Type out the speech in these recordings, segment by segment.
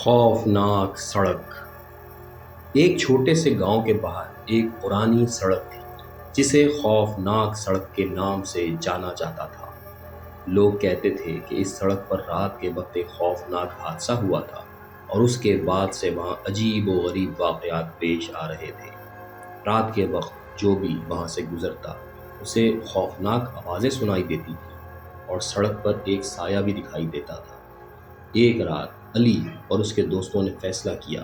खौफनाक सड़क। एक छोटे से गांव के बाहर एक पुरानी सड़क थी जिसे खौफनाक सड़क के नाम से जाना जाता था। लोग कहते थे कि इस सड़क पर रात के वक्त एक खौफनाक हादसा हुआ था और उसके बाद से वहां अजीब व गरीब वाक़यात पेश आ रहे थे। रात के वक्त जो भी वहां से गुजरता उसे खौफनाक आवाज़ें सुनाई देती थी और सड़क पर एक साया भी दिखाई देता था। एक रात अली और उसके दोस्तों ने फैसला किया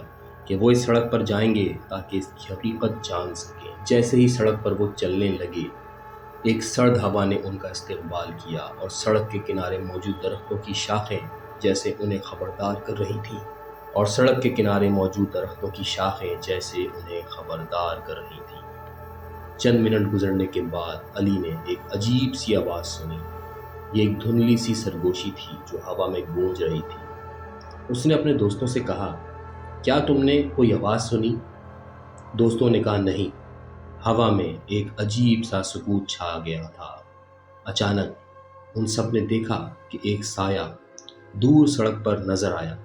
कि वो इस सड़क पर जाएंगे ताकि इसकी हकीकत जान सकें। जैसे ही सड़क पर वो चलने लगे, एक सर्द हवा ने उनका इस्तकबाल किया और सड़क के किनारे मौजूद दरख्तों की शाखें जैसे उन्हें खबरदार कर रही थीं चंद मिनट गुजरने के बाद अली ने एक अजीब सी आवाज़ सुनी। ये एक धुंधली सी सरगोशी थी जो हवा में गूंज रही थी। उसने अपने दोस्तों से कहा, क्या तुमने कोई आवाज़ सुनी? दोस्तों ने कहा, नहीं। हवा में एक अजीब सा सुकूत छा गया था। अचानक उन सब ने देखा कि एक साया दूर सड़क पर नजर आया।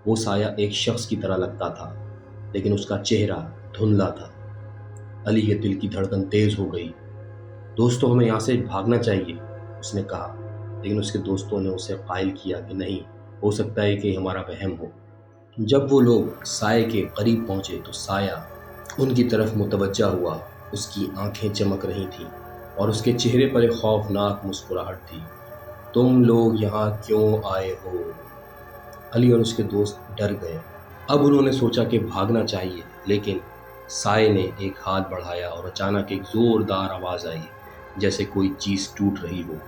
वो साया एक शख्स की तरह लगता था, लेकिन उसका चेहरा धुंधला था। अली के दिल की धड़कन तेज हो गई। दोस्तों, हमें यहाँ से भागना चाहिए, उसने कहा, लेकिन उसके दोस्तों ने उसे कायल किया कि नहीं, हो सकता है कि हमारा वहम हो। जब वो लोग साये के करीब पहुंचे तो साया उनकी तरफ मुतवज्जा हुआ। उसकी आंखें चमक रही थीं और उसके चेहरे पर एक खौफनाक मुस्कुराहट थी। तुम लोग यहाँ क्यों आए हो? अली और उसके दोस्त डर गए। अब उन्होंने सोचा कि भागना चाहिए, लेकिन साये ने एक हाथ बढ़ाया और अचानक एक ज़ोरदार आवाज़ आई, जैसे कोई चीज़ टूट रही हो।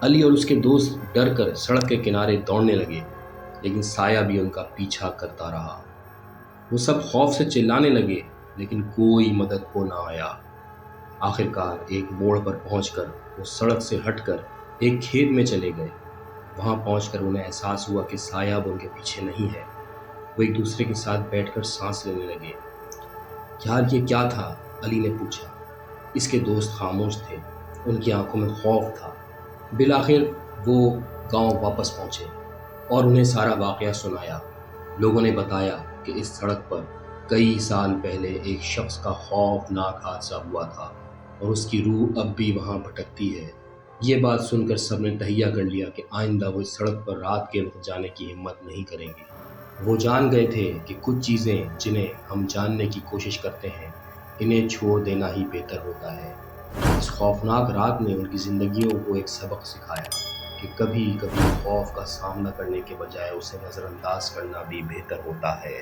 अली और उसके दोस्त डर कर सड़क के किनारे दौड़ने लगे, लेकिन साया भी उनका पीछा करता रहा। वो सब खौफ से चिल्लाने लगे, लेकिन कोई मदद को ना आया। आखिरकार एक मोड़ पर पहुंचकर वो सड़क से हटकर एक खेत में चले गए। वहां पहुंचकर उन्हें एहसास हुआ कि साया अब उनके पीछे नहीं है। वो एक दूसरे के साथ बैठकर सांस लेने लगे। यार, ये क्या था? अली ने पूछा। इसके दोस्त खामोश थे, उनकी आंखों में खौफ था। बिलाखिर वो गांव वापस पहुंचे और उन्हें सारा वाकया सुनाया। लोगों ने बताया कि इस सड़क पर कई साल पहले एक शख्स का खौफनाक हादसा हुआ था और उसकी रूह अब भी वहां भटकती है। ये बात सुनकर सबने तहैया कर लिया कि आइंदा वो इस सड़क पर रात के वक्त जाने की हिम्मत नहीं करेंगे। वो जान गए थे कि कुछ चीज़ें जिन्हें हम जानने की कोशिश करते हैं, इन्हें छोड़ देना ही बेहतर होता है। इस खौफनाक रात ने उनकी ज़िंदगियों को एक सबक सिखाया कि कभी कभी खौफ का सामना करने के बजाय उसे नज़रअंदाज करना भी बेहतर होता है।